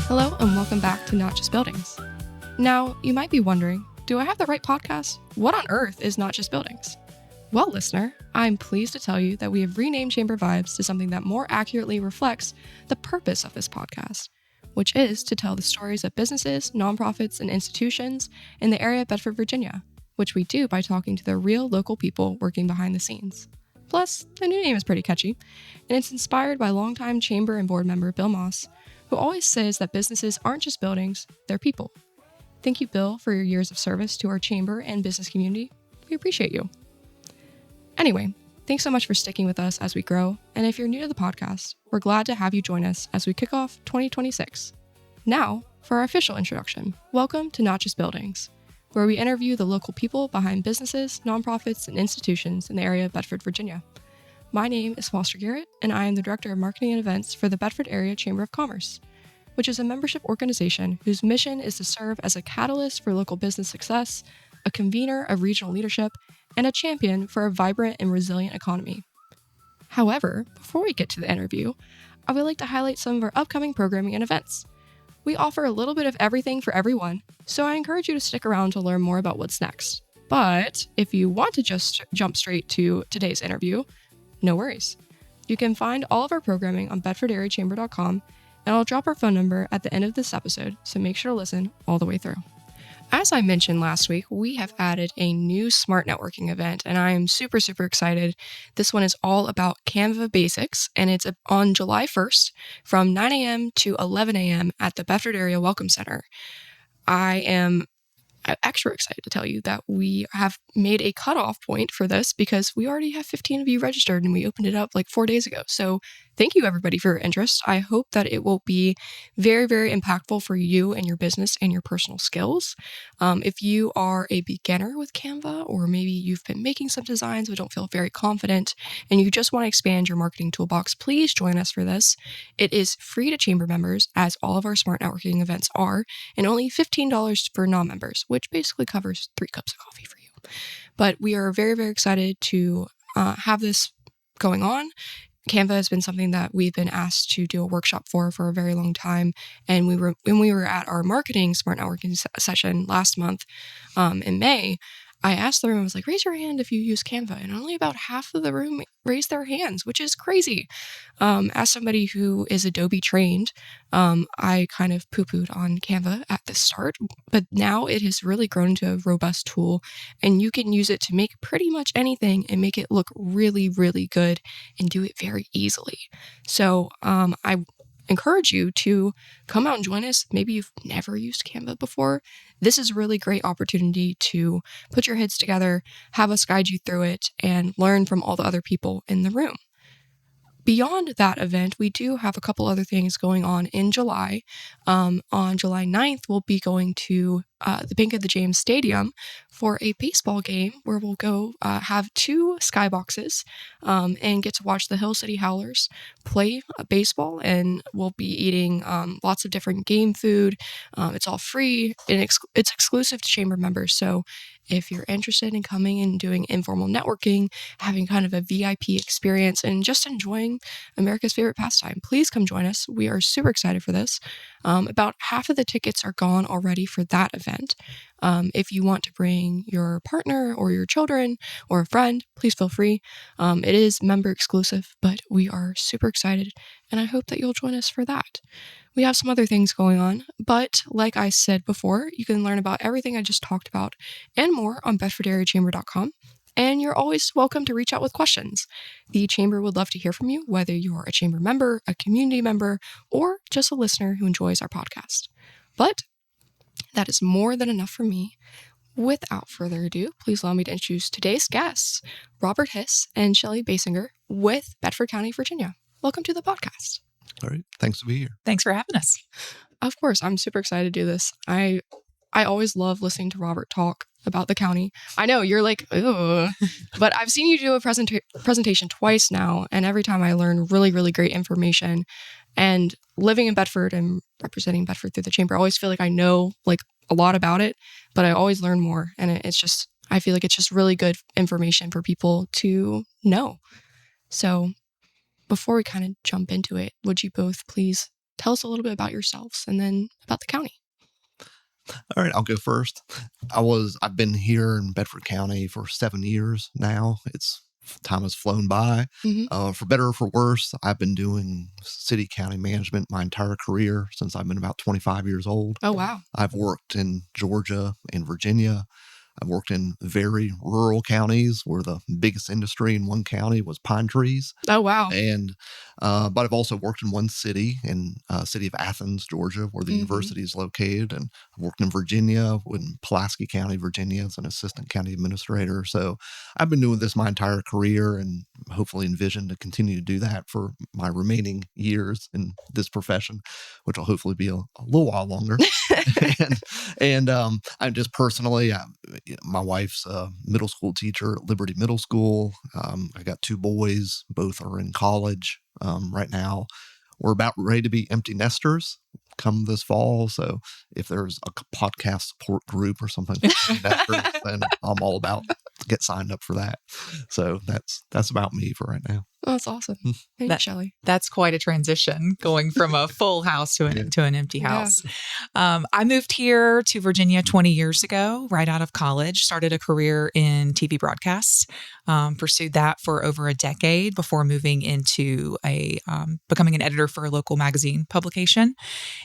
Hello and welcome back to Not Just Buildings. Now, you might be wondering, do I have the right podcast? What on earth is Not Just Buildings? Well, listener, I'm pleased to tell you that we have renamed Chamber Vibes to something that more accurately reflects the purpose of this podcast, which is to tell the stories of businesses, nonprofits, and institutions in the area of Bedford, Virginia, which we do by talking to the real local people working behind the scenes. Plus, the new name is pretty catchy, and it's inspired by longtime Chamber and board member Bill Moss, who always says that businesses aren't just buildings, they're people. Thank you, Bill, for your years of service to our chamber and business community. We appreciate you. Anyway, thanks so much for sticking with us as we grow, and if you're new to the podcast, we're glad to have you join us as we kick off 2026. Now, for our official introduction, welcome to Not Just Buildings, where we interview the local people behind businesses, nonprofits, and institutions in the area of Bedford, Virginia. My name is Foster Garrett, and I am the Director of Marketing and Events for the Bedford Area Chamber of Commerce, which is a membership organization whose mission is to serve as a catalyst for local business success, a convener of regional leadership, and a champion for a vibrant and resilient economy. However, before we get to the interview, I would like to highlight some of our upcoming programming and events. We offer a little bit of everything for everyone, so I encourage you to stick around to learn more about what's next. But if you want to just jump straight to today's interview, no worries. You can find all of our programming on bedfordareachamber.com, and I'll drop our phone number at the end of this episode, so make sure to listen all the way through. As I mentioned last week, we have added a new smart networking event, and I am super excited. This one is all about Canva basics, and it's on July 1st from 9 a.m. to 11 a.m. at the Bedford Area Welcome Center. I am extra excited to tell you that we have made a cutoff point for this because we already have 15 of you registered and we opened it up like 4 days ago. So thank you everybody for your interest. I hope that it will be very impactful for you and your business and your personal skills. If you are a beginner with Canva, or maybe you've been making some designs but don't feel very confident and you just want to expand your marketing toolbox, please join us for this. It is free to chamber members, as all of our smart networking events are, and only $15 for non-members, which basically covers 3 cups of coffee for you. But we are very excited to have this going on. Canva has been something that we've been asked to do a workshop for a very long time. And when we were at our marketing smart networking session last month in May, I asked the room, I was like, raise your hand if you use Canva. And only about half of the room raised their hands, which is crazy. As somebody who is Adobe trained, I kind of poo-pooed on Canva at the start, but now it has really grown into a robust tool, and you can use it to make pretty much anything and make it look really good and do it very easily. So I encourage you to come out and join us. Maybe you've never used Canva before. This is a really great opportunity to put your heads together, have us guide you through it, and learn from all the other people in the room. Beyond that event, we do have a couple other things going on in July. On July 9th, we'll be going to the Bank of the James Stadium for a baseball game where we'll go have 2 skyboxes and get to watch the Hill City Howlers play baseball, and we'll be eating lots of different game food. It's all free, and it's exclusive to chamber members. So if you're interested in coming and doing informal networking, having kind of a VIP experience, and just enjoying America's favorite pastime, please come join us. We are super excited for this. About half of the tickets are gone already for that event. If you want to bring your partner or your children or a friend, please feel free. It is member exclusive, but we are super excited, and I hope that you'll join us for that. We have some other things going on, but like I said before, you can learn about everything I just talked about and more on bedfordareachamber.com. And you're always welcome to reach out with questions. The chamber would love to hear from you, whether you're a chamber member, a community member, or just a listener who enjoys our podcast. But that is more than enough for me. Without further ado, please allow me to introduce today's guests, Robert Hiss and Shelley Basinger with Bedford County, Virginia. Welcome to the podcast. All right. Thanks to be here. Thanks for having us. Of course, I'm super excited to do this. I always love listening to Robert talk about the county. I know you're like, ugh, but I've seen you do a presentation twice now, and every time I learn really great information. And living in Bedford and representing Bedford through the chamber, I always feel like I know like a lot about it, but I always learn more. And I feel like it's just really good information for people to know. So before we kind of jump into it, would you both please tell us a little bit about yourselves and then about the county. All right, I'll go first. I've been here in Bedford County for 7 years now. Time has flown by. For better or for worse, I've been doing city county management my entire career since I've been about 25 years old. Oh, wow. I've worked in Georgia and Virginia. I've worked in very rural counties where the biggest industry in one county was pine trees. Oh, wow. And but I've also worked in one city, in city of Athens, Georgia, where the university is located. And I've worked in Virginia, in Pulaski County, Virginia, as an assistant county administrator. So I've been doing this my entire career and hopefully envision to continue to do that for my remaining years in this profession, which will hopefully be a little while longer. and I'm just personally, my wife's a middle school teacher at Liberty Middle School. I got 2 boys. Both are in college right now. We're about ready to be empty nesters come this fall. So if there's a podcast support group or something, then I'm all about get signed up for that. So that's about me for right now. Oh, that's awesome. Thank you, Shelley. That's quite a transition, going from a full house to an empty house. I moved here to Virginia 20 years ago, right out of college, started a career in TV broadcasts, pursued that for over a decade before moving into becoming an editor for a local magazine publication.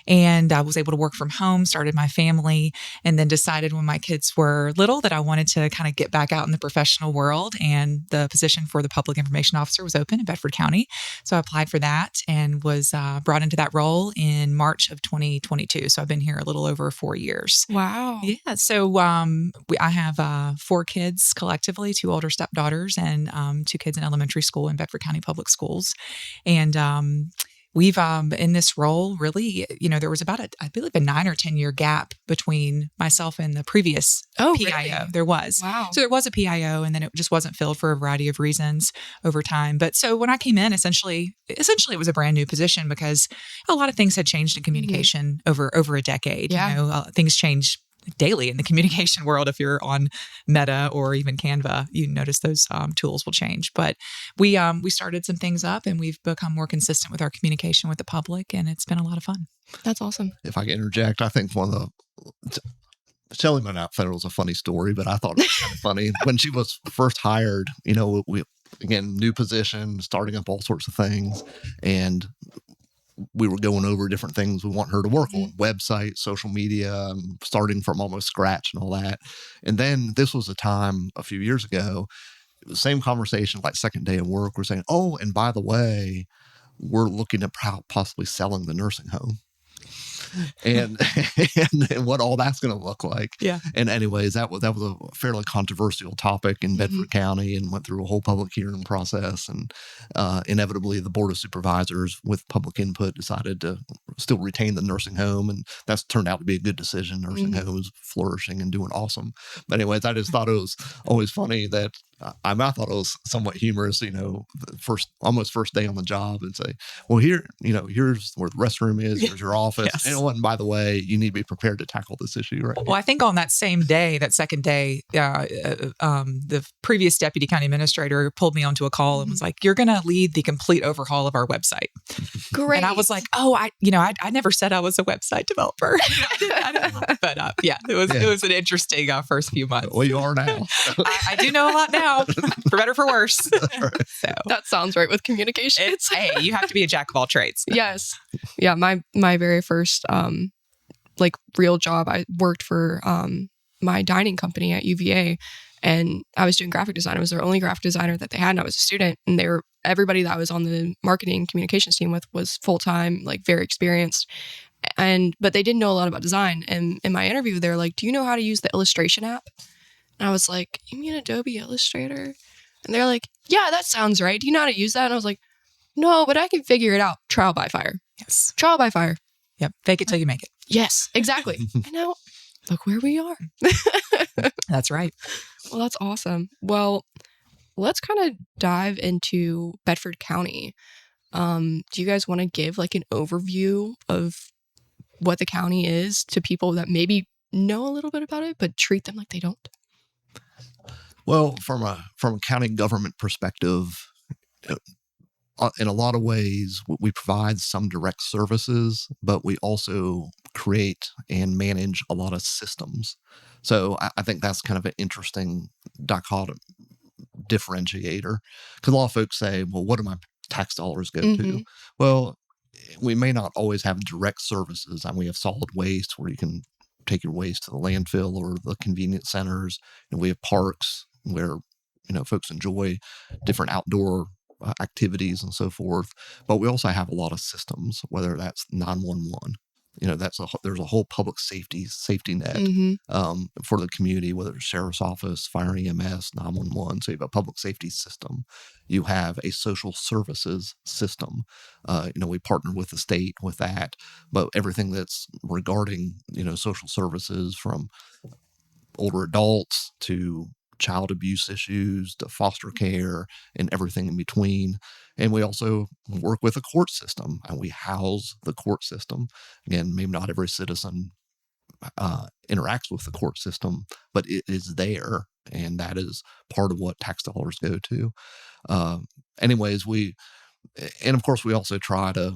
And I was able to work from home, started my family, and then decided when my kids were little that I wanted to kind of get back out in the professional world. And the position for the public information officer was open in Bedford County. So I applied for that and was brought into that role in March of 2022. So I've been here a little over 4 years. Wow. Yeah. So I have 4 kids collectively, 2 older stepdaughters and 2 kids in elementary school in Bedford County Public Schools. And we've in this role, really, there was about I believe a 9 or 10 year gap between myself and the previous PIO. Really? There was. Wow. So there was a PIO, and then it just wasn't filled for a variety of reasons over time. But so when I came in, essentially it was a brand new position because a lot of things had changed in communication over a decade. Yeah. Things change daily in the communication world. If you're on Meta or even Canva, you notice those tools will change. But we started some things up, and we've become more consistent with our communication with the public, and it's been a lot of fun. That's awesome. If I can interject, I think one of the Shelley might not thought it was a funny story, but I thought it was kind of funny when she was first hired. We again, new position, starting up all sorts of things, and we were going over different things we want her to work on, website, social media, starting from almost scratch and all that. And then this was a time a few years ago, the same conversation, like second day of work, we're saying, oh, and by the way, we're looking at possibly selling the nursing home. And what all that's going to look like. Yeah. And anyways, that was a fairly controversial topic in Bedford County, and went through a whole public hearing process. And inevitably, the Board of Supervisors, with public input, decided to still retain the nursing home, and that's turned out to be a good decision. Nursing home is flourishing and doing awesome. But anyways, I just thought it was always funny that I thought it was somewhat humorous, almost first day on the job, and say, well, here's where the restroom is, here's your office. Yes. And by the way, you need to be prepared to tackle this issue, right? Well, I think on that same day, that second day, the previous deputy county administrator pulled me onto a call and was like, you're going to lead the complete overhaul of our website. Great. And I was like, oh, I never said I was a website developer. I didn't know. But it was an interesting first few months. Well, you are now. I do know a lot now, for better, for worse. So that sounds right with communications. Hey, you have to be a jack of all trades. Yes. Yeah. My very first real job, I worked for my dining company at UVA, and I was doing graphic design. I was their only graphic designer that they had, and I was a student, and everybody that I was on the marketing communications team with was full-time, very experienced. But they didn't know a lot about design. And in my interview, they're like, do you know how to use the illustration app? And I was like, you mean Adobe Illustrator? And they're like, yeah, that sounds right. Do you know how to use that? And I was like, no, but I can figure it out. Trial by fire. Yes. Trial by fire. Yep. Fake it till you make it. Yes, exactly. And now look where we are. That's right. Well, that's awesome. Well, let's kind of dive into Bedford County. Do you guys want to give an overview of what the county is to people that maybe know a little bit about it, but treat them like they don't? Well, from a county government perspective, in a lot of ways, we provide some direct services, but we also create and manage a lot of systems. So I think that's kind of an interesting dichotomy, differentiator. Because a lot of folks say, well, what do my tax dollars go to? Well, we may not always have direct services. And we have solid waste where you can take your waste to the landfill or the convenience centers. And we have parks where, folks enjoy different outdoor activities and so forth. But we also have a lot of systems, whether that's 911. There's a whole public safety net for the community, whether it's sheriff's office, fire EMS, 911. So you have a public safety system. You have a social services system. We partner with the state with that, but everything that's regarding, social services, from older adults to child abuse issues to foster care and everything in between. And we also work with a court system, and we house the court system. Again, maybe not every citizen interacts with the court system, but it is there, and that is part of what tax dollars go to. Anyways, and of course, we also try to,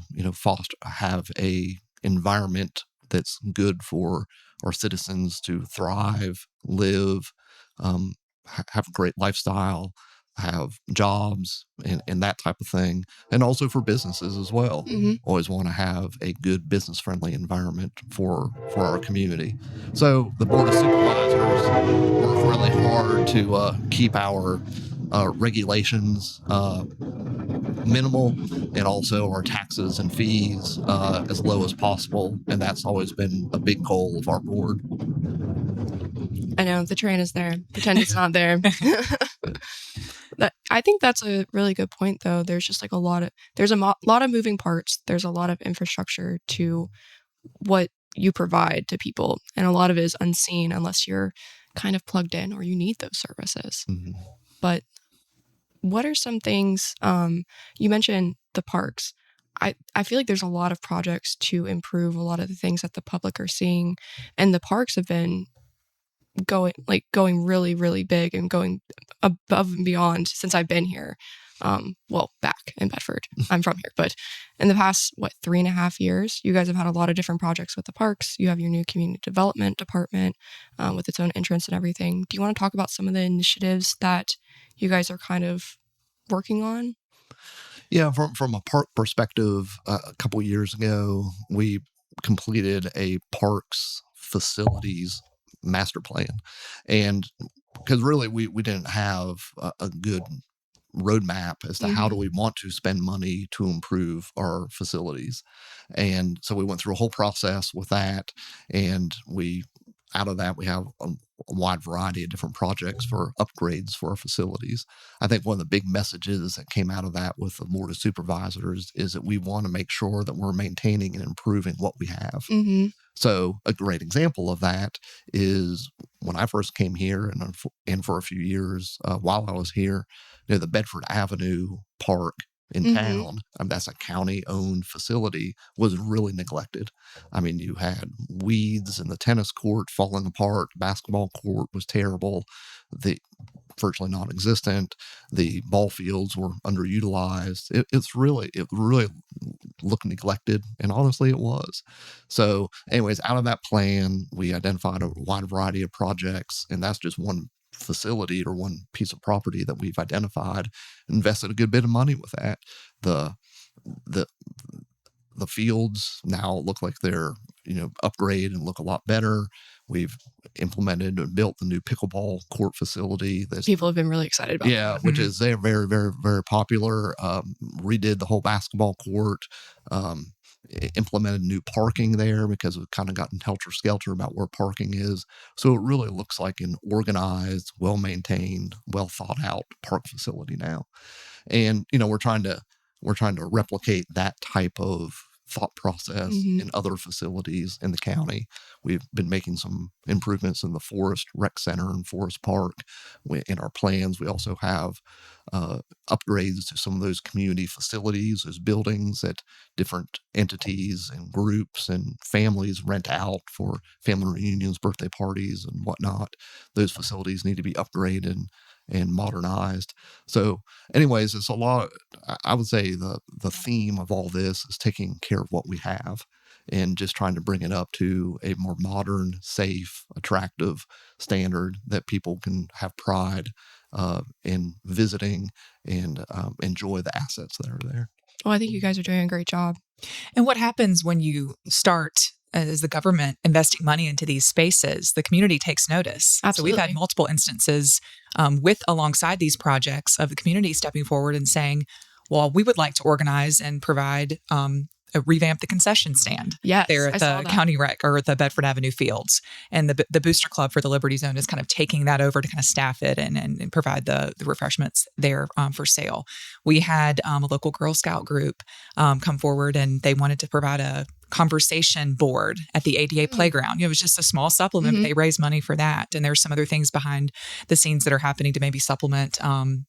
have a environment that's good for our citizens to thrive, live, have a great lifestyle, have jobs, and that type of thing. And also for businesses as well. Always want to have a good business-friendly environment for our community. So the Board of Supervisors work really hard to keep our regulations minimal, and also our taxes and fees as low as possible. And that's always been a big goal of our board. I know the train is there. Pretend it's not there. I think that's a really good point, though. There's just like there's a lot of moving parts. There's a lot of infrastructure to what you provide to people, and a lot of it is unseen unless you're kind of plugged in or you need those services. But what are some things, you mentioned the parks. I feel like there's a lot of projects to improve a lot of the things that the public are seeing, and the parks have been going really, really big and going above and beyond since I've been here. Back in Bedford. I'm from here, but in the past, 3.5 years, you guys have had a lot of different projects with the parks. You have your new community development department with its own entrance and everything. Do you want to talk about some of the initiatives that you guys are kind of working on? Yeah, from a park perspective, a couple years ago, we completed a parks facilities master plan. And because really we didn't have a good roadmap as to how do we want to spend money to improve our facilities. And so we went through a whole process with that. And out of that, we have a wide variety of different projects for upgrades for our facilities. I think one of the big messages that came out of that with the Board of Supervisors is that we want to make sure that we're maintaining and improving what we have. So a great example of that is when I first came here, and for a few years while I was here, the Bedford Avenue Park in town, that's a county-owned facility, was really neglected. I mean, you had weeds in the tennis court falling apart. Basketball court was terrible. Virtually non-existent. The ball fields were underutilized. It really looked neglected, and honestly, it was. So, anyways, out of that plan, we identified a wide variety of projects, and that's just one facility or one piece of property that we've identified. Invested a good bit of money with that. The fields now look like they're upgrade and look a lot better. We've implemented and built the new pickleball court facility. People have been really excited about. Yeah, which is very, very, very popular. Redid the whole basketball court. Implemented new parking there because we've kind of gotten helter-skelter about where parking is. So it really looks like an organized, well-maintained, well-thought-out park facility now. And we're trying to replicate that type of thought process in other facilities in the county. We've been making some improvements in the Forest Rec Center and Forest Park. In our plans, we also have upgrades to some of those community facilities, those buildings that different entities and groups and families rent out for family reunions, birthday parties, and whatnot. Those facilities need to be upgraded and modernized. So anyways, it's a lot. I would say the theme of all this is taking care of what we have and just trying to bring it up to a more modern, safe, attractive standard that people can have pride in visiting and enjoy the assets that are there. Well, I think you guys are doing a great job. And what happens when you start as the government investing money into these spaces? The community takes notice. Absolutely. So we've had multiple instances alongside these projects of the community stepping forward and saying, well, we would like to organize and provide revamp the concession stand there at the county rec or the Bedford Avenue fields. And the Booster Club for the Liberty Zone is kind of taking that over to kind of staff it and provide the refreshments there for sale. We had a local Girl Scout group come forward, and they wanted to provide a conversation board at the ADA playground. It was just a small supplement, but they raised money for that. And there's some other things behind the scenes that are happening to maybe supplement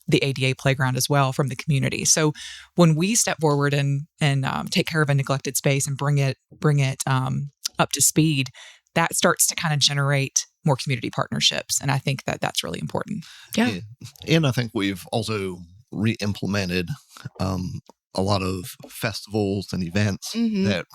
the ADA playground as well from the community. So when we step forward and take care of a neglected space and bring it up to speed, that starts to kind of generate more community partnerships. And I think that that's really important. Yeah. And I think we've also re-implemented a lot of festivals and events that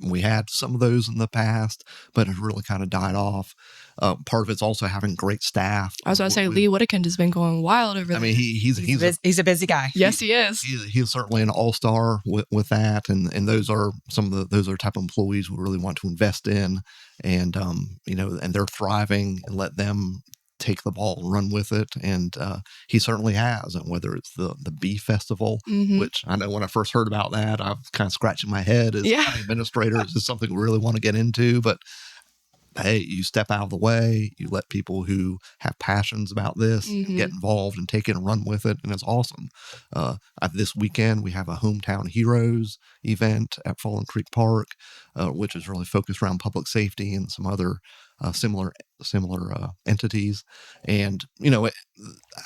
we had some of those in the past, but it really kind of died off. Part of it's also having great staff. I was going to say, Lee Whittakind has been going wild over there. I mean, he's a busy guy. Yes, he is. He's certainly an all-star with that. And those are those are type of employees we really want to invest in, and and they're thriving, and let them take the ball and run with it. And he certainly has. And whether it's the Bee Festival, which I know when I first heard about that, I was kind of scratching my head as county administrator. Is this something we really want to get into? But hey, you step out of the way, you let people who have passions about this get involved and take it and run with it. And it's awesome. This weekend, we have a Hometown Heroes event at Fallen Creek Park, which is really focused around public safety and some other similar entities. And,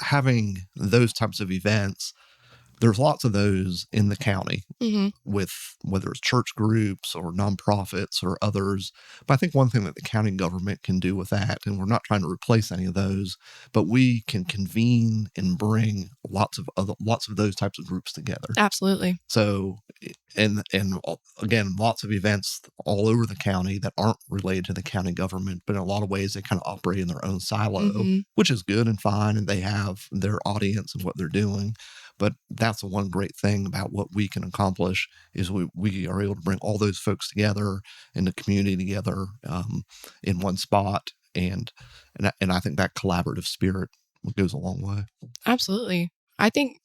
having those types of events, there's lots of those in the county with whether it's church groups or nonprofits or others. But I think one thing that the county government can do with that, and we're not trying to replace any of those, but we can convene and bring lots of those types of groups together. Absolutely. So, and again, lots of events all over the county that aren't related to the county government, but in a lot of ways they kind of operate in their own silo, which is good and fine, and they have their audience and what they're doing. But that's the one great thing about what we can accomplish is we are able to bring all those folks together and the community together in one spot. And I think that collaborative spirit goes a long way. Absolutely. I think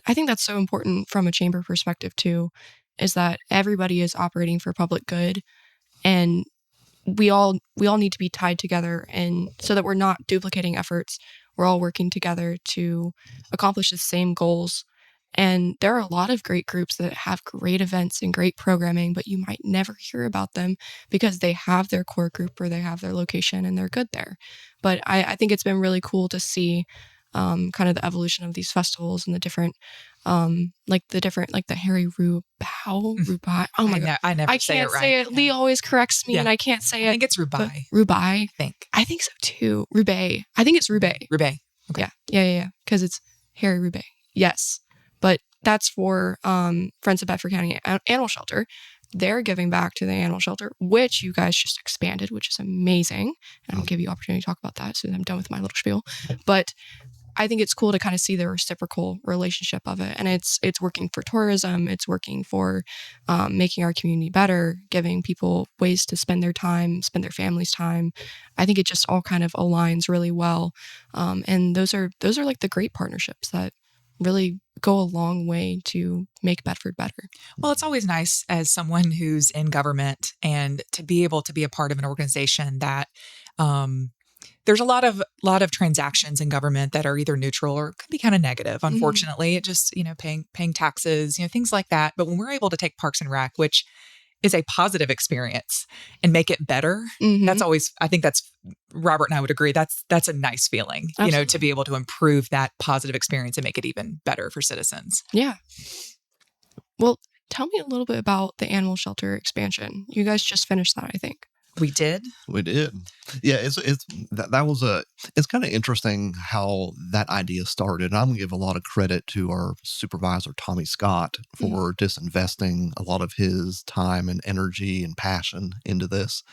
that's so important from a chamber perspective too, is that everybody is operating for public good, and we all need to be tied together, and so that we're not duplicating efforts. We're all working together to accomplish the same goals. And there are a lot of great groups that have great events and great programming, but you might never hear about them because they have their core group or they have their location and they're good there. But I think it's been really cool to see kind of the evolution of these festivals and the different, like the Harry Rubai. Oh my God. I never say it right. I can't say it. Lee always corrects me and I can't say it. I think it's Rubai. Rubai. I think so too. Rubai. I think it's Rubai. Rubai. Okay. Yeah. Because it's Harry Rubai. Yes. But that's for Friends of Bedford County Animal Shelter. They're giving back to the animal shelter, which you guys just expanded, which is amazing. And I'll give you opportunity to talk about that as soon as I'm done with my little spiel. But I think it's cool to kind of see the reciprocal relationship of it. And it's working for tourism. It's working for making our community better, giving people ways to spend their time, spend their family's time. I think it just all kind of aligns really well. And those are like the great partnerships that really go a long way to make Bedford better. Well, it's always nice as someone who's in government and to be able to be a part of an organization that there's a lot of transactions in government that are either neutral or could be kind of negative. Unfortunately, it just, paying taxes, things like that. But when we're able to take Parks and Rec, which is a positive experience, and make it better, that's always, I think that's, Robert and I would agree, that's a nice feeling, Absolutely. To be able to improve that positive experience and make it even better for citizens. Yeah. Well, tell me a little bit about the animal shelter expansion. You guys just finished that, I think. We did. We did. Yeah, it's kind of interesting how that idea started. And I'm gonna give a lot of credit to our supervisor, Tommy Scott, for disinvesting a lot of his time and energy and passion into this.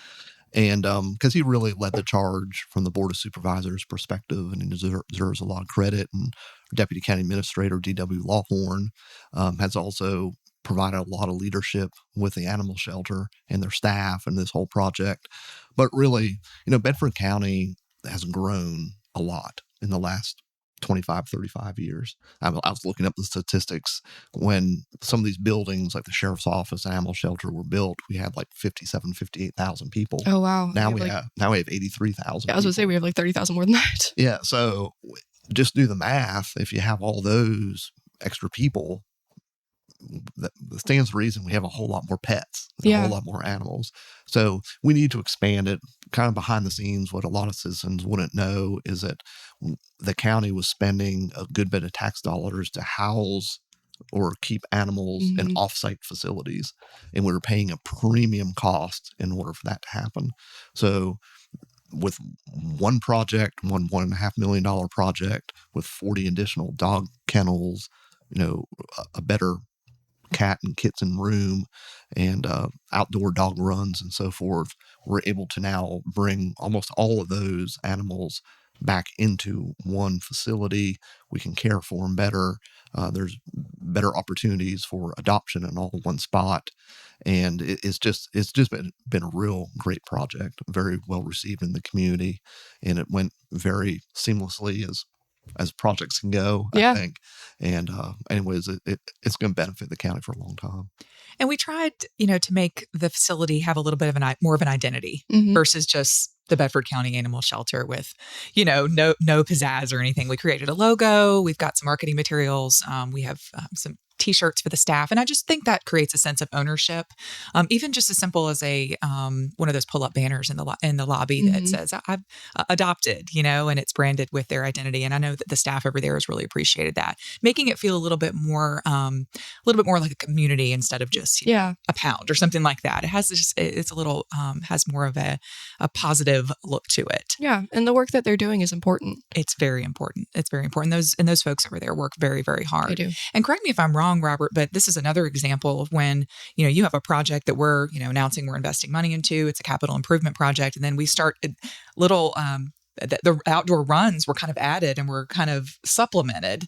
And because he really led the charge from the Board of Supervisors perspective, and he deserves a lot of credit. And Deputy County Administrator D.W. Lawhorn has also provided a lot of leadership with the animal shelter and their staff and this whole project. But really, Bedford County has grown a lot in the last 25, 35 years. I was looking up the statistics. When some of these buildings like the sheriff's office and animal shelter were built, we had like 57, 58,000 people. Oh, wow. Now we have 83,000. Yeah, I was going to say we have like 30,000 more than that. Yeah. So just do the math. If you have all those extra people, that stands to reason we have a whole lot more pets, a whole lot more animals. So we need to expand it. Kind of behind the scenes, what a lot of citizens wouldn't know is that the county was spending a good bit of tax dollars to house or keep animals in offsite facilities. And we were paying a premium cost in order for that to happen. So with one project, $1.5 million project with 40 additional dog kennels, a better cat and kitten room and outdoor dog runs and so forth, we're able to now bring almost all of those animals back into one facility. We can care for them better. There's better opportunities for adoption in all one spot. And it's just been a real great project, very well received in the community. And it went very seamlessly as projects can go, I think. And anyways, it's going to benefit the county for a long time. And we tried, to make the facility have a little bit of more of an identity versus just the Bedford County Animal Shelter with, no pizzazz or anything. We created a logo. We've got some marketing materials. We have some T-shirts for the staff. And I just think that creates a sense of ownership. Even just as simple as one of those pull-up banners in the lobby that says, I've adopted, and it's branded with their identity. And I know that the staff over there has really appreciated that, making it feel a little bit more like a community instead of just a pound or something like that. It has it's a little, has more of a positive look to it. Yeah. And the work that they're doing is important. It's very important. It's very important. Those folks over there work very, very hard. They do. And correct me if I'm wrong, Robert, but this is another example of when, you have a project that we're, announcing we're investing money into. It's a capital improvement project. And then we start little, the outdoor runs were kind of added and were kind of supplemented.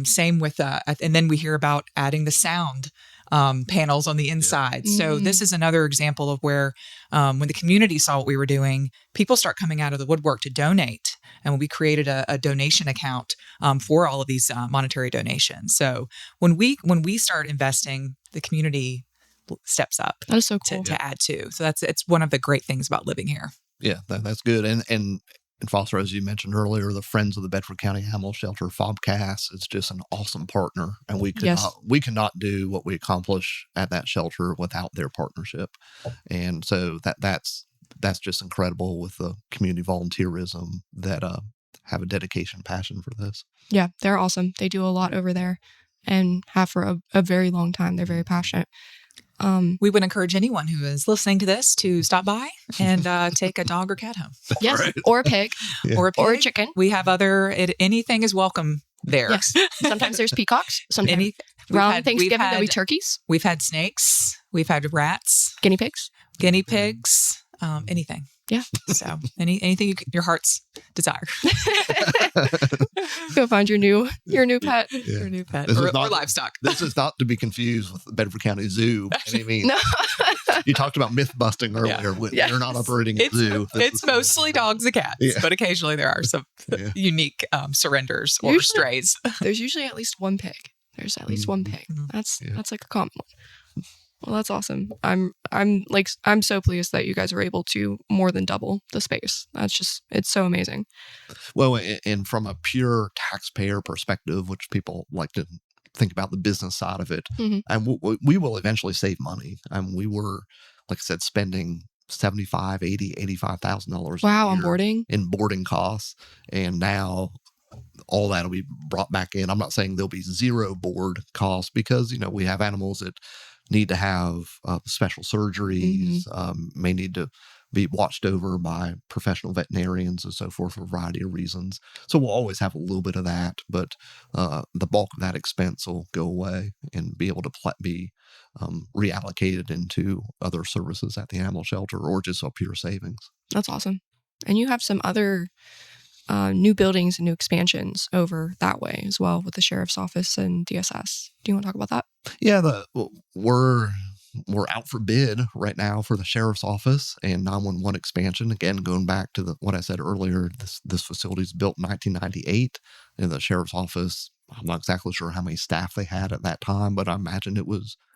Same with, and then we hear about adding the sound panels on the inside. So this is another example of where when the community saw what we were doing, people start coming out of the woodwork to donate. And we created a donation account for all of these monetary donations. So when we start investing, the community steps up. That is so cool to add to. So it's one of the great things about living here. Yeah, that's good. And Foster, as you mentioned earlier, the Friends of the Bedford County Animal Shelter, FOBCAS, is just an awesome partner. And we cannot do what we accomplish at that shelter without their partnership. And so that's just incredible with the community volunteerism that have a dedication, passion for this. Yeah, they're awesome. They do a lot over there and have for a very long time. They're very passionate. We would encourage anyone who is listening to this to stop by and take a dog or cat home. Yes, right. Or a pig, or a chicken. We have anything is welcome there. Yes. Sometimes there's peacocks. Sometimes around Thanksgiving there'll be turkeys. We've had snakes. We've had rats. Guinea pigs. Anything. Yeah. So anything your heart's desire. Go find your new pet. Yeah. Your new pet. Or livestock. This is not to be confused with the Bedford County Zoo. I mean, no. You talked about myth busting earlier. Yeah. You're not operating a zoo. It's mostly dogs and cats, but occasionally there are some unique surrenders or strays. There's usually at least one pig. There's at least one pig. That's like a common one. Well, that's awesome. I'm so pleased that you guys were able to more than double the space. It's so amazing. Well, and from a pure taxpayer perspective, which people like to think about the business side of it, and we will eventually save money. We were, like I said, spending $75,000, $80,000, $85,000. Wow, on boarding? In boarding costs. And now all that will be brought back in. I'm not saying there'll be zero board costs because, we have animals that need to have special surgeries, may need to be watched over by professional veterinarians and so forth for a variety of reasons. So we'll always have a little bit of that, but the bulk of that expense will go away and be able to be reallocated into other services at the animal shelter or just a pure savings. That's awesome. And you have some other new buildings and new expansions over that way as well with the sheriff's office and DSS. Do you want to talk about that? Yeah, we're out for bid right now for the sheriff's office and 911 expansion. Again, going back to what I said earlier, this facility is built in 1998, and the sheriff's office, I'm not exactly sure how many staff they had at that time, but I imagine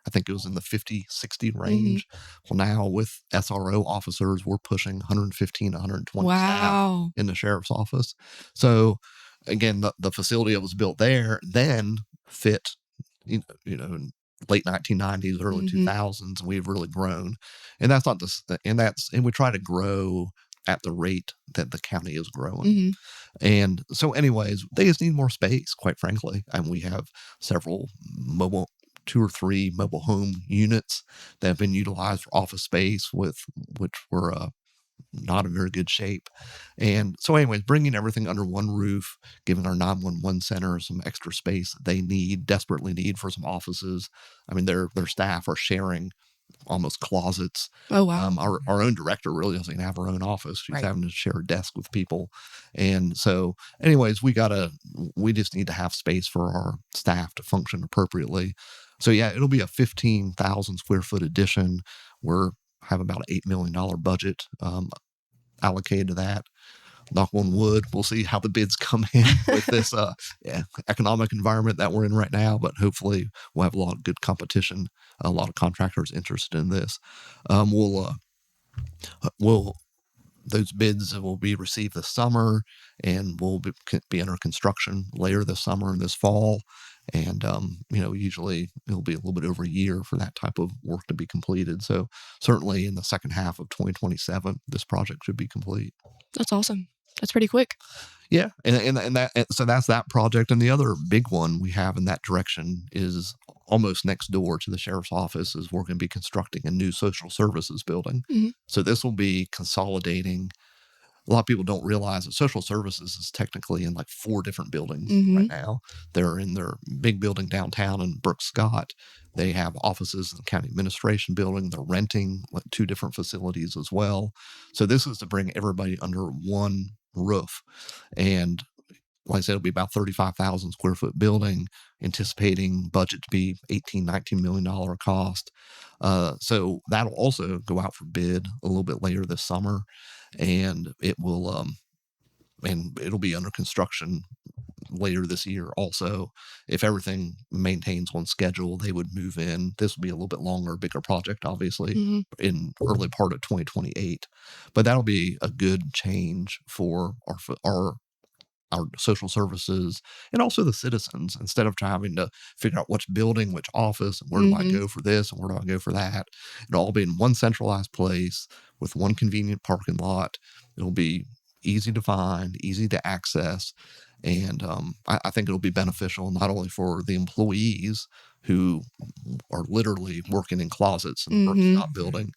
I think it was in the 50, 60 range. Well, now with SRO officers, we're pushing 115, 120 staff in the sheriff's office. So again, the facility that was built there then fit, in late 1990s, early 2000s, we've really grown. And that's not and we try to grow at the rate that the county is growing. And so anyways, they just need more space, quite frankly. And we have several 2 or 3 mobile home units that have been utilized for office space which were not in very good shape. And so anyways, bringing everything under one roof, giving our 911 center some extra space that they desperately need for some offices. I mean, their staff are sharing almost closets. Oh, wow. Our own director really doesn't even have her own office. She's having to share a desk with people. And so anyways, we just need to have space for our staff to function appropriately. So yeah, it'll be a 15,000 square foot addition. We're have about an $8 million budget allocated to that. Knock on wood, we'll see how the bids come in with this economic environment that we're in right now, but hopefully we'll have a lot of good competition, a lot of contractors interested in this. Those bids will be received this summer, and we'll be under construction later this summer and this fall. And, usually it'll be a little bit over a year for that type of work to be completed. So certainly in the second half of 2027, this project should be complete. That's awesome. That's pretty quick. Yeah. So that's that project. And the other big one we have in that direction is almost next door to the sheriff's office is we're going to be constructing a new social services building. So this will be consolidating. A lot of people don't realize that social services is technically in like 4 different buildings right now. They're in their big building downtown in Brooks Scott. They have offices in the county administration building. They're renting 2 different facilities as well. So this is to bring everybody under one roof. And like I said, it'll be about 35,000 square foot building, anticipating budget to be $18-19 million cost. So that'll also go out for bid a little bit later this summer, and it will, and it'll be under construction later this year. Also, if everything maintains on schedule, they would move in. This will be a little bit longer, bigger project, obviously, in early part of 2028. But that'll be a good change for our social services and also the citizens. Instead of having to figure out which building, which office, and where do I go for this and where do I go for that, it'll all be in one centralized place with one convenient parking lot. It'll be easy to find, easy to access. And I think it'll be beneficial not only for the employees who are literally working in closets in the Scott building,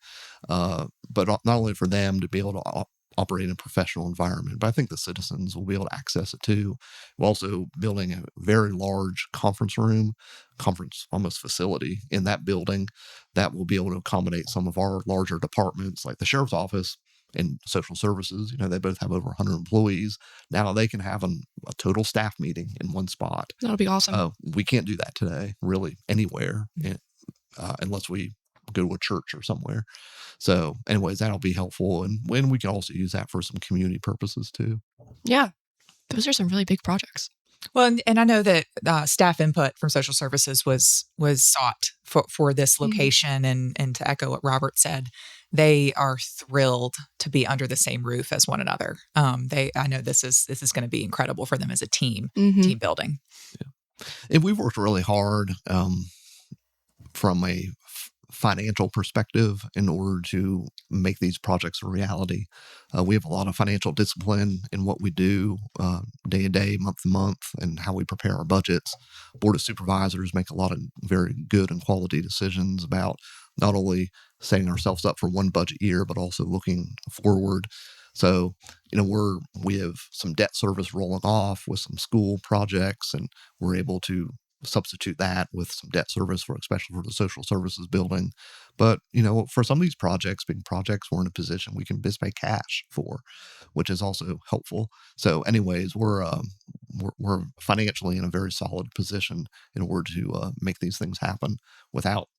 but not only for them to be able to operate in a professional environment, but I think the citizens will be able to access it too. We're also building a very large conference almost facility in that building that will be able to accommodate some of our larger departments like the sheriff's office and social services. They both have over 100 employees. Now they can have a total staff meeting in one spot. That'll be awesome. We can't do that today, really, anywhere, unless we go to a church or somewhere. So anyways, that'll be helpful. And when we can also use that for some community purposes too. Yeah. Those are some really big projects. Well, and I know that staff input from social services was sought for this location. And to echo what Robert said, they are thrilled to be under the same roof as one another. I know this is going to be incredible for them as a team building. Yeah. And we've worked really hard from a financial perspective in order to make these projects a reality. We have a lot of financial discipline in what we do day to day, month to month, and how we prepare our budgets. Board of Supervisors make a lot of very good and quality decisions about not only setting ourselves up for one budget year, but also looking forward. So, we have some debt service rolling off with some school projects, and we're able to substitute that with some debt service especially for the social services building. But, for some of these projects, big projects, we're in a position we can just pay cash for, which is also helpful. So anyways, we're financially in a very solid position in order to make these things happen without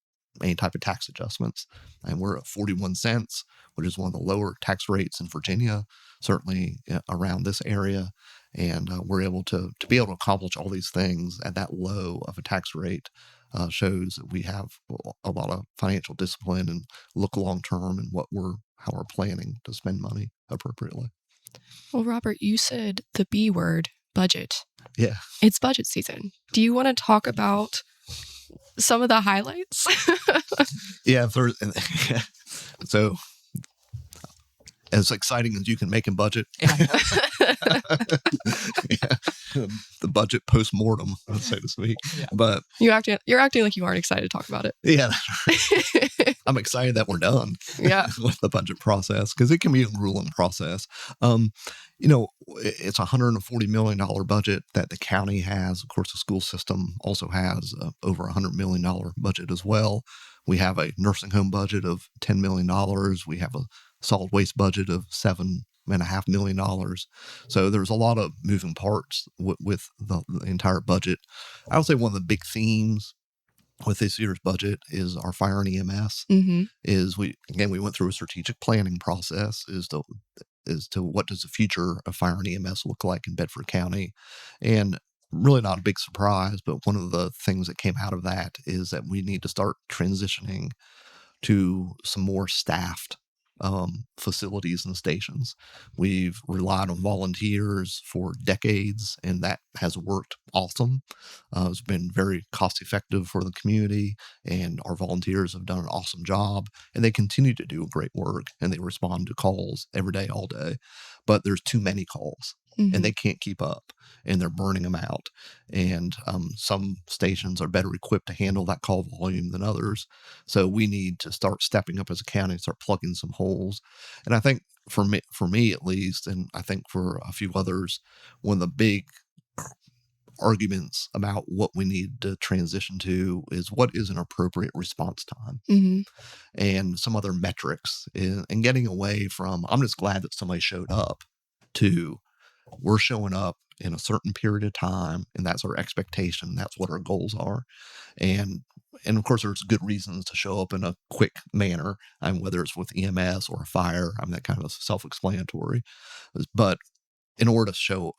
any type of tax adjustments. And we're at 41 cents, which is one of the lower tax rates in Virginia, certainly around this area. And we're able to be able to accomplish all these things at that low of a tax rate shows that we have a lot of financial discipline and look long term and how we're planning to spend money appropriately. Well, Robert, you said the B word, budget. Yeah. It's budget season. Do you want to talk about some of the highlights? Yeah. So as exciting as you can make in budget. Yeah. The budget post-mortem, so to speak. Yeah. But you're acting like you aren't excited to talk about it. Yeah. I'm excited that we're done with the budget process because it can be a grueling process. It's a $140 million budget that the county has. Of course, the school system also has over $100 million budget as well. We have a nursing home budget of $10 million. We have a solid waste budget of $7.5 million. So there's a lot of moving parts with the entire budget. I would say one of the big themes with this year's budget is our fire and EMS. Mm-hmm. We went through a strategic planning process as to what does the future of fire and EMS look like in Bedford County. And really not a big surprise, but one of the things that came out of that is that we need to start transitioning to some more staffed facilities and stations. We've relied on volunteers for decades, and that has worked awesome. It's been very cost effective for the community, and our volunteers have done an awesome job, and they continue to do great work, and they respond to calls every day, all day. But there's too many calls. Mm-hmm. And they can't keep up, and they're burning them out. And some stations are better equipped to handle that call volume than others. So we need to start stepping up as a county and start plugging some holes. And I think for me at least, and I think for a few others, one of the big arguments about what we need to transition to is what is an appropriate response time, mm-hmm. and some other metrics, and getting away from, I'm just glad that somebody showed up, to we're showing up in a certain period of time, and that's our expectation. That's what our goals are. And of course, there's good reasons to show up in a quick manner, whether it's with EMS or a fire. That kind of self-explanatory. But in order to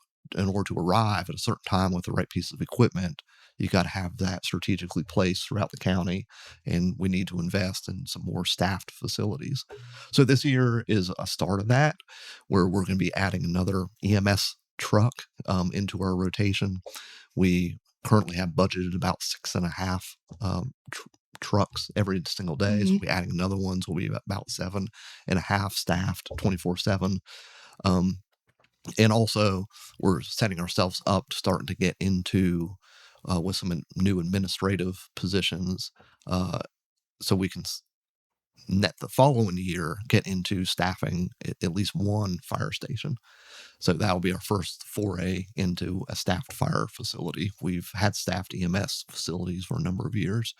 arrive at a certain time with the right piece of equipment, you got to have that strategically placed throughout the county, and we need to invest in some more staffed facilities. So this year is a start of that, where we're going to be adding another EMS truck into our rotation. We currently have budgeted about 6.5 trucks every single day. Mm-hmm. So we'll be adding another one, so we'll be about 7.5 staffed 24/7. And also, we're setting ourselves up to start to get into with some new administrative positions, so we can the following year get into staffing at least one fire station. So that will be our first foray into a staffed fire facility. We've had staffed EMS facilities for a number of years,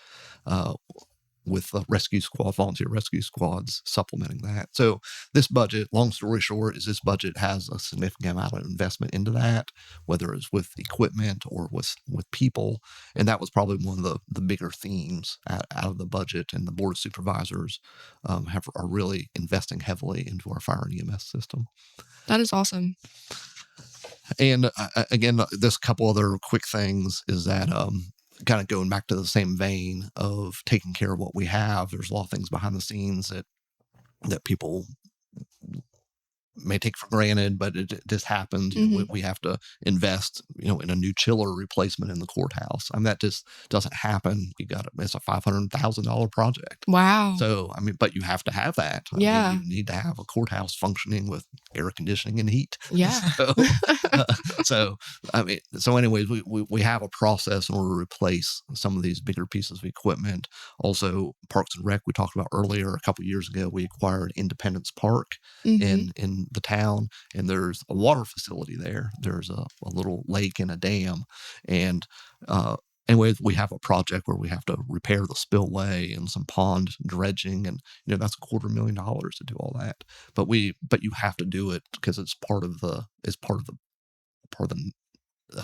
with volunteer rescue squads supplementing that. So this budget, long story short, is this budget has a significant amount of investment into that, whether it's with equipment or with people. And that was probably one of the bigger themes out of the budget. And the Board of Supervisors are really investing heavily into our fire and EMS system. That is awesome. And again, this couple other quick things is that kind of going back to the same vein of taking care of what we have. There's a lot of things behind the scenes that people may take for granted, but this happens. You know, we have to invest, in a new chiller replacement in the courthouse. I mean, that just doesn't happen. It's a $500,000 project. Wow. So, but you have to have that. I mean, you need to have a courthouse functioning with air conditioning and heat. Yeah. So anyways, we have a process in order to replace some of these bigger pieces of equipment. Also, Parks and Rec, we talked about earlier, a couple of years ago, we acquired Independence Park in the town, and there's a water facility there. There's a little lake and a dam. And anyways, we have a project where we have to repair the spillway and some pond dredging, and that's $250,000 to do all that. But you have to do it because it's part of the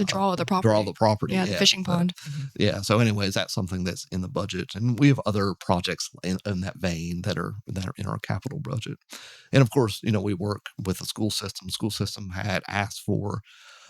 draw of the property. Draw of the property. Yeah, the fishing pond. Yeah. So anyways, that's something that's in the budget. And we have other projects in that vein that are in our capital budget. And of course, we work with the school system. School system had asked for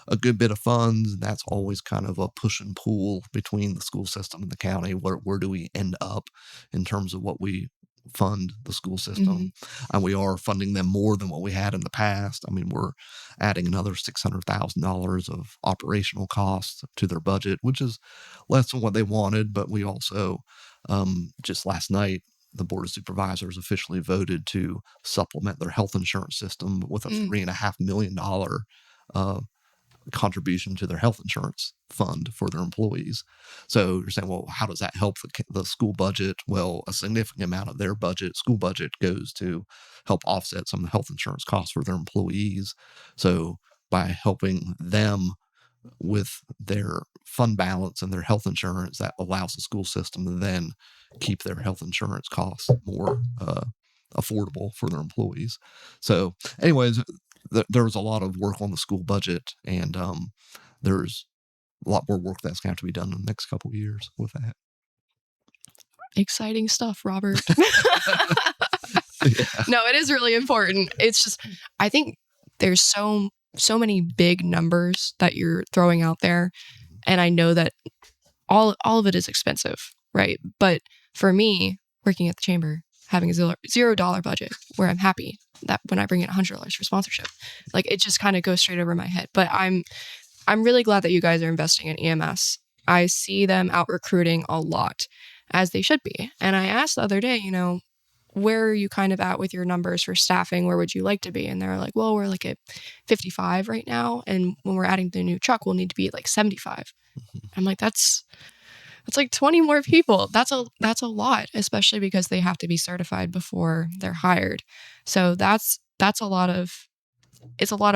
a good bit of funds. And that's always kind of a push and pull between the school system and the county. Where do we end up in terms of what we fund the school system? And we are funding them more than what we had in the past. I mean, we're adding another $600,000 of operational costs to their budget, which is less than what they wanted. But we also, just last night, the Board of Supervisors officially voted to supplement their health insurance system with a $3.5 million contribution to their health insurance fund for their employees. So you're saying, well, how does that help the school budget? Well, a significant amount of their school budget, goes to help offset some of the health insurance costs for their employees. So by helping them with their fund balance and their health insurance, that allows the school system to then keep their health insurance costs more affordable for their employees. So anyways, there was a lot of work on the school budget, and there's a lot more work that's going to have to be done in the next couple of years with that. Exciting stuff, Robert. No, it is really important. It's just, I think there's so many big numbers that you're throwing out there, and I know that all of it is expensive, right? But for me, working at the chamber, having a $0 budget, where I'm happy that when I bring in $100 for sponsorship, like, it just kind of goes straight over my head. But I'm really glad that you guys are investing in EMS. I see them out recruiting a lot, as they should be. And I asked the other day, where are you kind of at with your numbers for staffing? Where would you like to be? And they're like, well, we're like at 55 right now. And when we're adding the new truck, we'll need to be at like 75. I'm like, that's like 20 more people. That's a lot, especially because they have to be certified before they're hired. So that's a lot of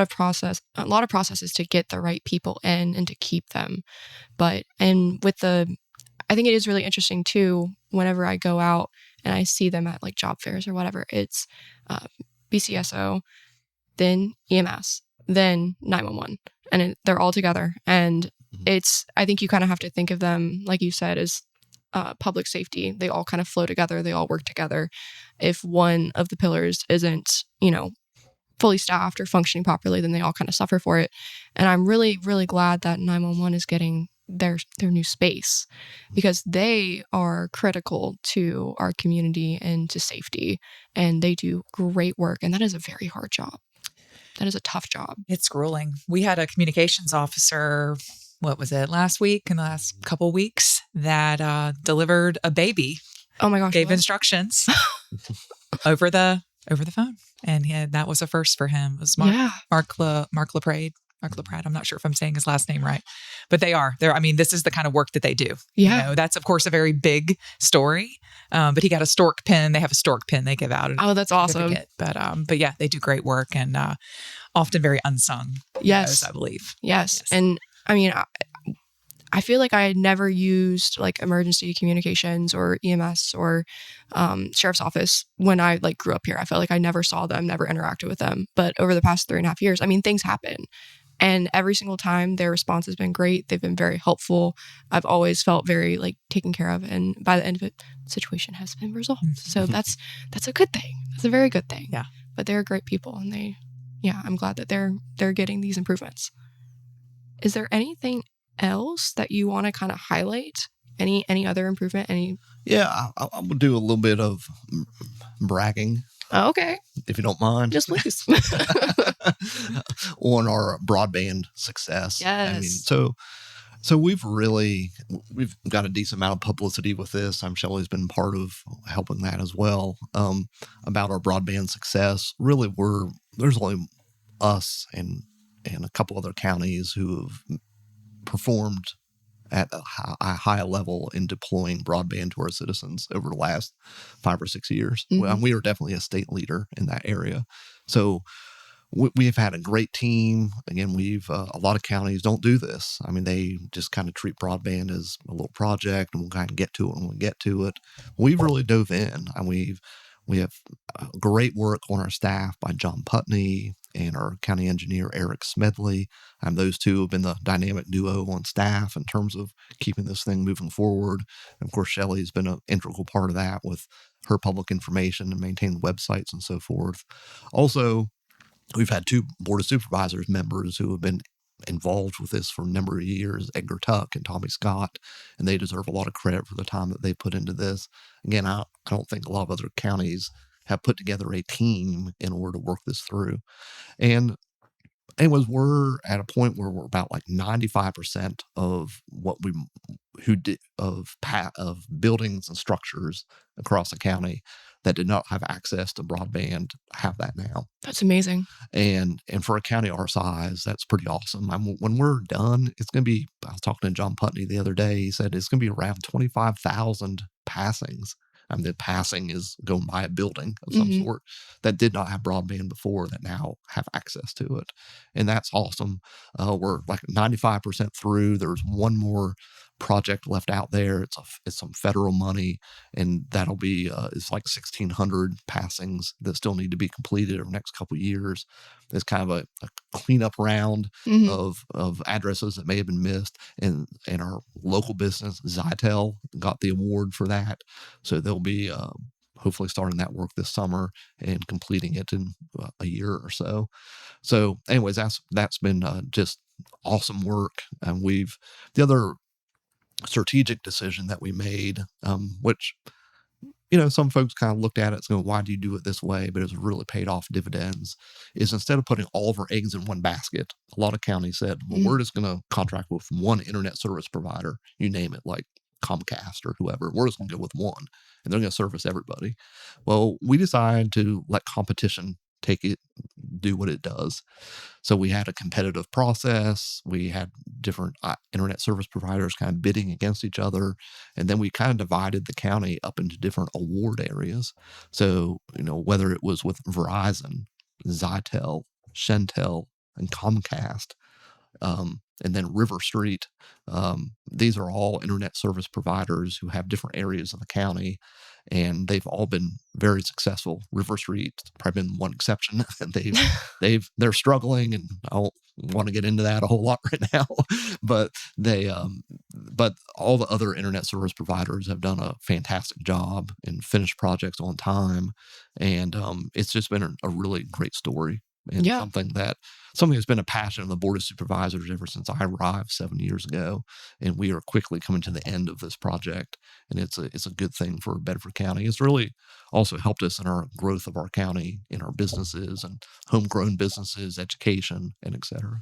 processes to get the right people in and to keep them. I think it is really interesting too, whenever I go out and I see them at like job fairs or whatever, it's BCSO, then EMS, then 911, and they're all together. And I think you kind of have to think of them, like you said, as public safety. They all kind of flow together. They all work together. If one of the pillars isn't, fully staffed or functioning properly, then they all kind of suffer for it. And I'm really, really glad that 911 is getting their new space, because they are critical to our community and to safety, and they do great work. And that is a very hard job. That is a tough job. It's grueling. We had a communications officer, what was it, last week, in the last couple weeks, that delivered a baby. Oh my gosh. Gave instructions over the phone. And that was a first for him. It was Mark LaPrade. I'm not sure if I'm saying his last name right, but this is the kind of work that they do. Yeah. That's of course a very big story. But he got a stork pin. They have a stork pin they give out. Oh, that's awesome. But yeah, they do great work, and often very unsung. Yes. I believe. Yes. And I mean, I feel like I had never used like emergency communications or EMS or sheriff's office when I like grew up here. I felt like I never saw them, never interacted with them. But over the past 3.5 years, I mean, things happen. And every single time their response has been great. They've been very helpful. I've always felt very like taken care of. And by the end of it, the situation has been resolved. So that's a good thing. That's a very good thing. Yeah. But they're great people, and I'm glad that they're getting these improvements. Is there anything else that you want to kind of highlight? Any other improvement? Yeah, I would do a little bit of bragging. Okay. if you don't mind. Just please. On our broadband success. Yes. I mean, so we've got a decent amount of publicity with this. Shelley's been part of helping that as well. About our broadband success. Really, there's only us and a couple other counties who have performed at a high level in deploying broadband to our citizens over the last 5 or 6 years. Mm-hmm. We are definitely a state leader in that area. So we've had a great team. Again, a lot of counties don't do this. I mean, they just kind of treat broadband as a little project, and we'll kind of get to it when we get to it. We've really dove in, and we have great work on our staff by John Putney and our county engineer, Eric Smedley. Those two have been the dynamic duo on staff in terms of keeping this thing moving forward. And of course, Shelley's been an integral part of that with her public information and maintaining websites and so forth. Also, we've had 2 Board of Supervisors members who have been involved with this for a number of years, Edgar Tuck and Tommy Scott, and they deserve a lot of credit for the time that they put into this. Again, I don't think a lot of other counties have put together a team in order to work this through. And anyways, we're at a point where we're about like 95% of of buildings and structures across the county that did not have access to broadband have that now. That's amazing. And for a county our size, that's pretty awesome. When we're done, it's going to be, I was talking to John Putney the other day, he said it's going to be around 25,000 passings. The passing is going by a building of some sort that did not have broadband before that now have access to it. And that's awesome. We're like 95% through. There's one more project left out there. It's some federal money, and that'll be it's like 1,600 passings that still need to be completed over the next couple of years. It's kind of a cleanup round of addresses that may have been missed, and our local business Zytel got the award for that, so they'll be hopefully starting that work this summer and completing it in a year or so. So anyways, that's been just awesome work. And the other strategic decision that we made, which, some folks kind of looked at it and go, why do you do it this way? But it's really paid off dividends, is instead of putting all of our eggs in one basket, a lot of counties said, well, we're just going to contract with one internet service provider, you name it, like Comcast or whoever. We're just going to go with one, and they're going to service everybody. Well, we decided to let competition do what it does. So we had a competitive process. We had different internet service providers kind of bidding against each other. And then we kind of divided the county up into different award areas. So, whether it was with Verizon, Zytel, Shentel, and Comcast, and then River Street. These are all internet service providers who have different areas of the county, and they've all been very successful. River Street probably been one exception. They're struggling, and I don't want to get into that a whole lot right now. But but all the other internet service providers have done a fantastic job and finished projects on time, and it's just been a really great story. And something that's been a passion of the Board of Supervisors ever since I arrived 7 years ago. And we are quickly coming to the end of this project. And it's a good thing for Bedford County. It's really also helped us in our growth of our county, in our businesses and homegrown businesses, education, and et cetera.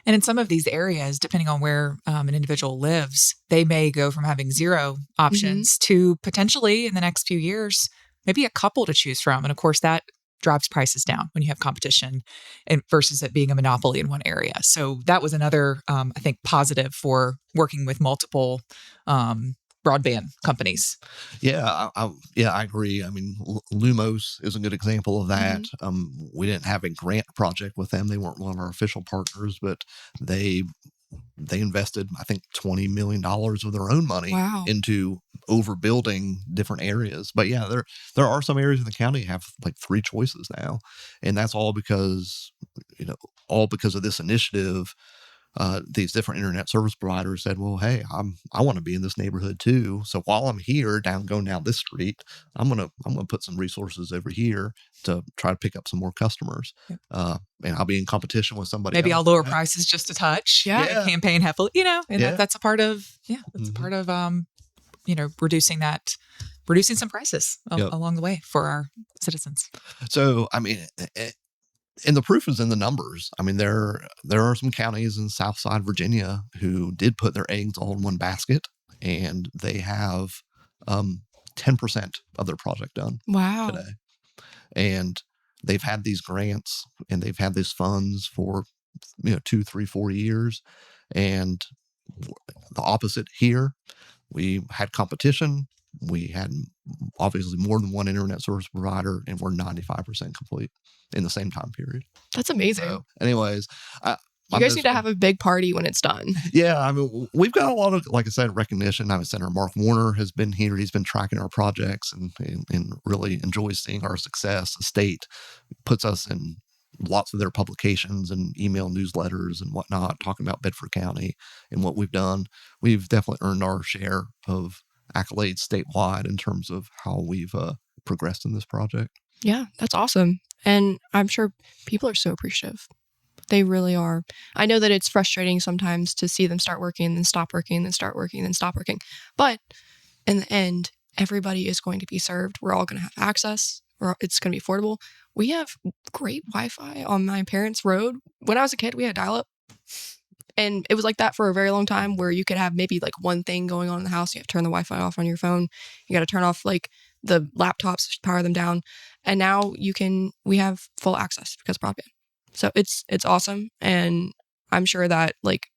And in some of these areas, depending on where an individual lives, they may go from having 0 options to potentially in the next few years, maybe a couple to choose from. And of course, that drives prices down when you have competition and versus it being a monopoly in one area. So that was another, I think, positive for working with multiple broadband companies. Yeah, I agree. I mean, Lumos is a good example of that. We didn't have a grant project with them. They weren't one of our official partners, but they invested, I think, $20 million of their own money into overbuilding different areas. But yeah, there are some areas in the county that have like 3 choices now, and that's all because of this initiative. These different internet service providers said, well, hey, I want to be in this neighborhood too. So while I'm here going down this street, I'm gonna put some resources over here to try to pick up some more customers. And I'll be in competition with somebody Maybe else. I'll lower prices just a touch. Campaign heavily, and that's a part of, that's a part of, reducing that reducing some prices Yep. along the way for our citizens. So, I mean, and the proof is in the numbers. I mean, there are some counties in Southside Virginia who did put their eggs all in one basket, and they have 10% of their project done Wow. today. And they've had these grants and they've had these funds for 2, 3, 4 years. And the opposite here, we had competition. We had obviously more than one internet service provider, and we're 95% complete in the same time period. That's amazing. So, anyways, you guys need to have a big party when it's done. Yeah, I mean, we've got a lot of, like I said, recognition. Our Senator Mark Warner has been here. He's been tracking our projects and really enjoys seeing our success. The state puts us in lots of their publications and email newsletters and whatnot, talking about Bedford County and what we've done. We've definitely earned our share of accolades statewide in terms of how we've progressed in this project. Yeah, that's awesome. And I'm sure people are so appreciative. They really are. I know that it's frustrating sometimes to see them start working and then stop working and then start working and then stop working. But in the end, everybody is going to be served. We're all going to have access. It's going to be affordable. We have great Wi-Fi on my parents' road. When I was a kid, we had dial-up. And it was like that for a very long time, where you could have maybe like one thing going on in the house. You have to turn the Wi-Fi off on your phone. You got to turn off like the laptops, power them down. And now we have full access because of broadband. So it's awesome. And I'm sure that like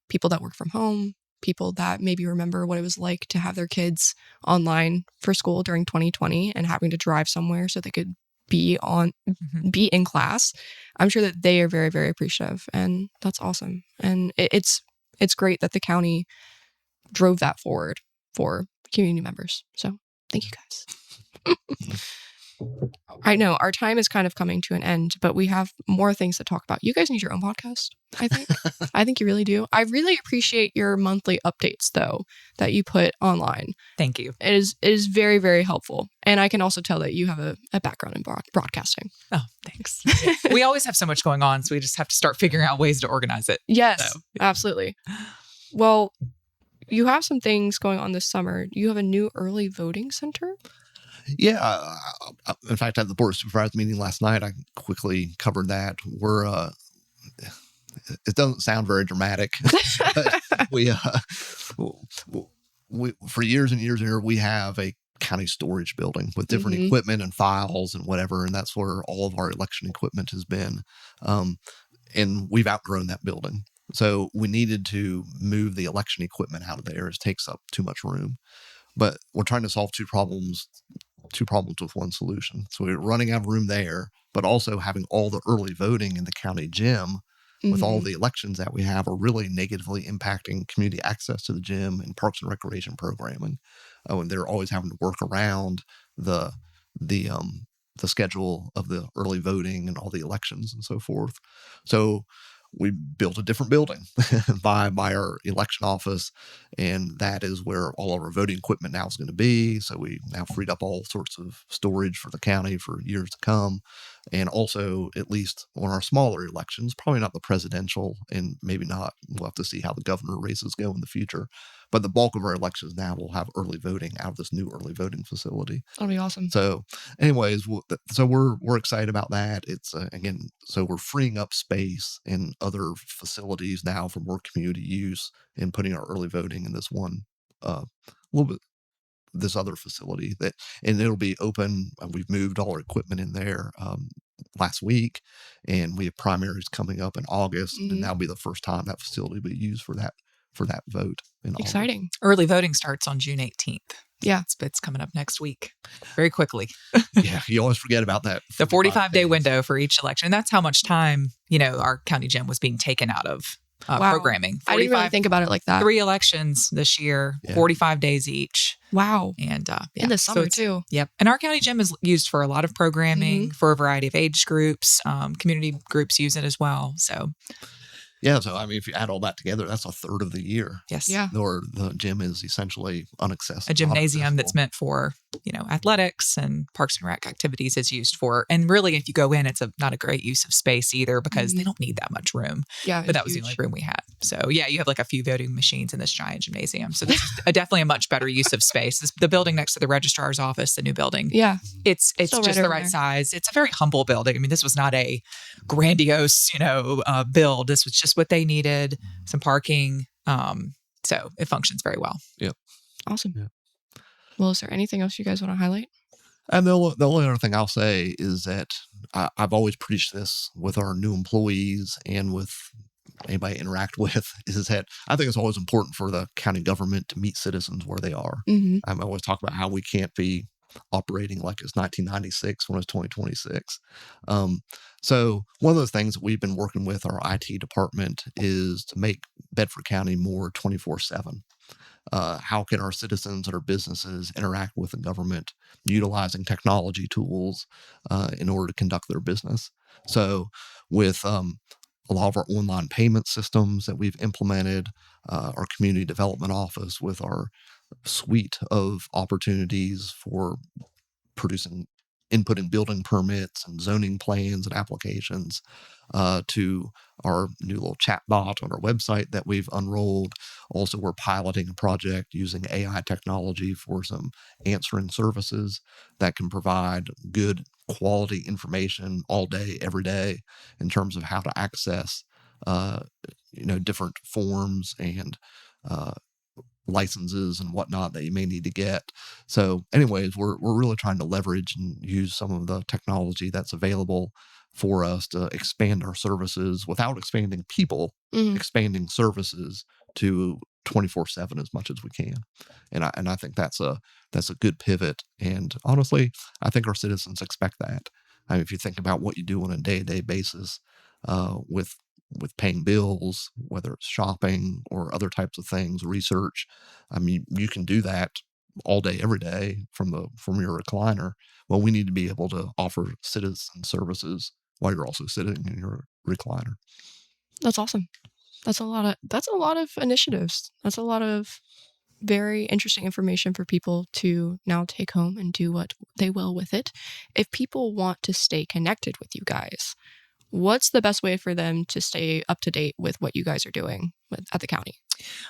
people that work from home, people that maybe remember what it was like to have their kids online for school during 2020 and having to drive somewhere so they could be in class, I'm sure that they are very, very appreciative. And that's awesome. And it's great that the county drove that forward for community members. So thank you guys. I know our time is kind of coming to an end, but we have more things to talk about. You guys need your own podcast, I think. I think you really do. I really appreciate your monthly updates, though, that you put online. Thank you. It is very, very helpful. And I can also tell that you have a background in broadcasting. Oh, thanks. We always have so much going on, so we just have to start figuring out ways to organize it. Yes, so. Absolutely. Well, you have some things going on this summer. You have a new early voting center? Yeah. In fact, at the Board of Supervisors meeting last night, I quickly covered that. It doesn't sound very dramatic, but we for years and years and years, we have a county storage building with different equipment and files and whatever. And that's where all of our election equipment has been. And we've outgrown that building. So we needed to move the election equipment out of there. It takes up too much room. But we're trying to solve two problems with one solution. So we're running out of room there, but also having all the early voting in the county gym with all the elections that we have are really negatively impacting community access to the gym and parks and recreation programming. And they're always having to work around the schedule of the early voting and all the elections and so forth. So we built a different building by our election office, and that is where all of our voting equipment now is going to be. So we now freed up all sorts of storage for the county for years to come. And also, at least on our smaller elections, probably not the presidential, and maybe not, we'll have to see how the governor races go in the future. But the bulk of our elections now will have early voting out of this new early voting facility. That'll be awesome. So anyways, so we're excited about that. It's again, so we're freeing up space in other facilities now for more community use and putting our early voting in this one, this other facility and it'll be open. We've moved all our equipment in there last week, and we have primaries coming up in August, and that'll be the first time that facility will be used for that vote. Exciting. August. Early voting starts on June 18th. Yeah. It's coming up next week. Very quickly. Yeah. You always forget about that. The 45-day window for each election. And that's how much time, our county gym was being taken out of programming. I didn't really think about it like that. 3 elections this year, 45 days each. Wow. And in the summer too. Yep. And our county gym is used for a lot of programming for a variety of age groups. Community groups use it as well. So Yeah. So, I mean, if you add all that together, that's a third of the year. Yes. Yeah. Or the gym is essentially unaccessible. A gymnasium that's meant for, athletics and parks and rec activities is used for. And really, if you go in, it's not a great use of space either because they don't need that much room. Yeah. But that was the only room we had. So yeah, you have like a few voting machines in this giant gymnasium. So this is definitely a much better use of space. The building next to the registrar's office, the new building. Yeah. It's Still just right the over right there. size. It's a very humble building. I mean, this was not a grandiose, build. This was just what they needed, some parking. So it functions very well. Awesome. Yeah. Well, is there anything else you guys want to highlight? And the only other thing I'll say is that I've always preached this with our new employees and with anybody I interact with, is that I think it's always important for the county government to meet citizens where they are. Mm-hmm. I always talk about how we can't be operating like it's 1996 when it's 2026. So one of those things that we've been working with our IT department is to make Bedford County more 24/7. How can our citizens and our businesses interact with the government utilizing technology tools in order to conduct their business? So with a lot of our online payment systems that we've implemented, our community development office with our suite of opportunities for producing input and building permits and zoning plans and applications, to our new little chat bot on our website that we've unrolled. Also, we're piloting a project using AI technology for some answering services that can provide good quality information all day, every day, in terms of how to access, different forms and licenses and whatnot that you may need to get. So anyways, we're really trying to leverage and use some of the technology that's available for us to expand our services without expanding people, expanding services to 24/7 as much as we can. And I think that's a good pivot. And honestly, I think our citizens expect that. I mean, if you think about what you do on a day-to-day basis, with paying bills, whether it's shopping or other types of things, research. I mean, you can do that all day, every day from your recliner. Well, we need to be able to offer citizen services while you're also sitting in your recliner. That's awesome. That's a lot of initiatives. That's a lot of very interesting information for people to now take home and do what they will with it. If people want to stay connected with you guys, what's the best way for them to stay up to date with what you guys are doing at the county?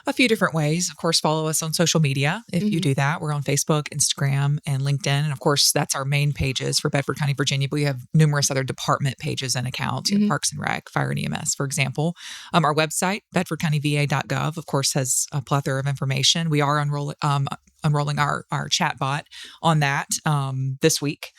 A few different ways. Of course, follow us on social media. If you do that, we're on Facebook, Instagram, and LinkedIn. And of course, that's our main pages for Bedford County, Virginia. But we have numerous other department pages and accounts, Parks and Rec, Fire and EMS, for example. Our website, bedfordcountyva.gov, of course, has a plethora of information. We are unrolling our chatbot on that this week.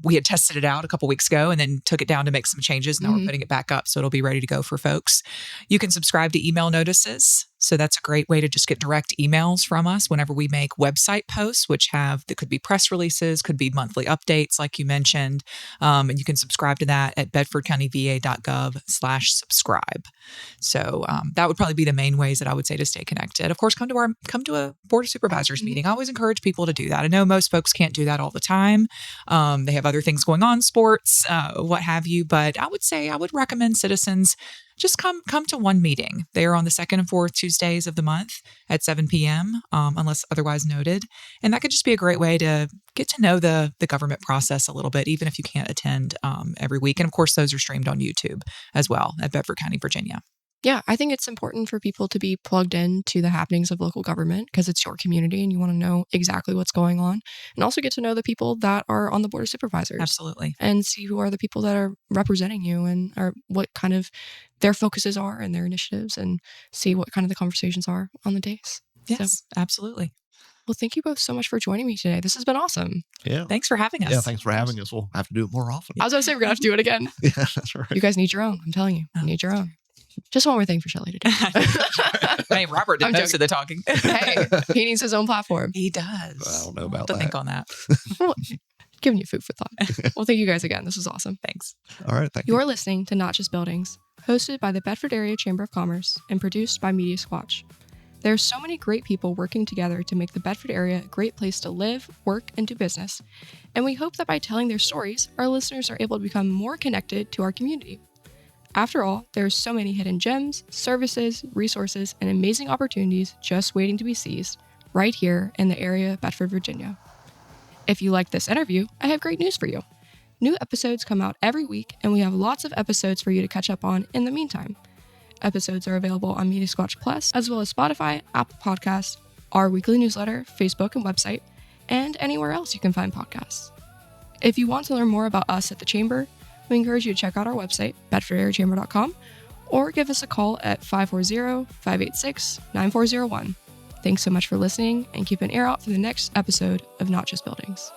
We had tested it out a couple weeks ago and then took it down to make some changes. Now we're putting it back up, so it'll be ready to go for folks. You can subscribe to email notices. So that's a great way to just get direct emails from us whenever we make website posts, that could be press releases, could be monthly updates, like you mentioned. And you can subscribe to that at bedfordcountyva.gov/subscribe. So that would probably be the main ways that I would say to stay connected. Of course, come to a board of supervisors meeting. I always encourage people to do that. I know most folks can't do that all the time. They have other things going on, sports, what have you. But I would recommend citizens just come to one meeting. They are on the second and fourth Tuesdays of the month at 7 p.m., unless otherwise noted. And that could just be a great way to get to know the government process a little bit, even if you can't attend every week. And of course, those are streamed on YouTube as well at Bedford County, Virginia. Yeah, I think it's important for people to be plugged into the happenings of local government because it's your community and you want to know exactly what's going on, and also get to know the people that are on the board of supervisors. Absolutely. And see who are the people that are representing you and what kind of their focuses are and their initiatives, and see what kind of the conversations are on the days. Yes, absolutely. Well, thank you both so much for joining me today. This has been awesome. Yeah. Thanks for having us. Yeah, thanks for having us. We'll have to do it more often. I was going to say, we're going to have to do it again. Yeah, that's right. You guys need your own. I'm telling you. You need your own. Just one more thing for Shelley to do. Hey, Robert did most of the talking. Hey, he needs his own platform. He does. I don't know about to that. think on that. Well, giving you food for thought. Well, thank you guys again. This was awesome. Thanks. All right, thank you. You're listening to Not Just Buildings, hosted by the Bedford Area Chamber of Commerce and produced by Media Squatch. There are so many great people working together to make the Bedford area a great place to live, work, and do business. And we hope that by telling their stories, our listeners are able to become more connected to our community. After all, there are so many hidden gems, services, resources, and amazing opportunities just waiting to be seized right here in the area of Bedford, Virginia. If you liked this interview, I have great news for you. New episodes come out every week, and we have lots of episodes for you to catch up on in the meantime. Episodes are available on Media Squatch Plus, as well as Spotify, Apple Podcasts, our weekly newsletter, Facebook and website, and anywhere else you can find podcasts. If you want to learn more about us at the Chamber, we encourage you to check out our website, bedfordareachamber.com, or give us a call at 540-586-9401. Thanks so much for listening, and keep an ear out for the next episode of Not Just Buildings.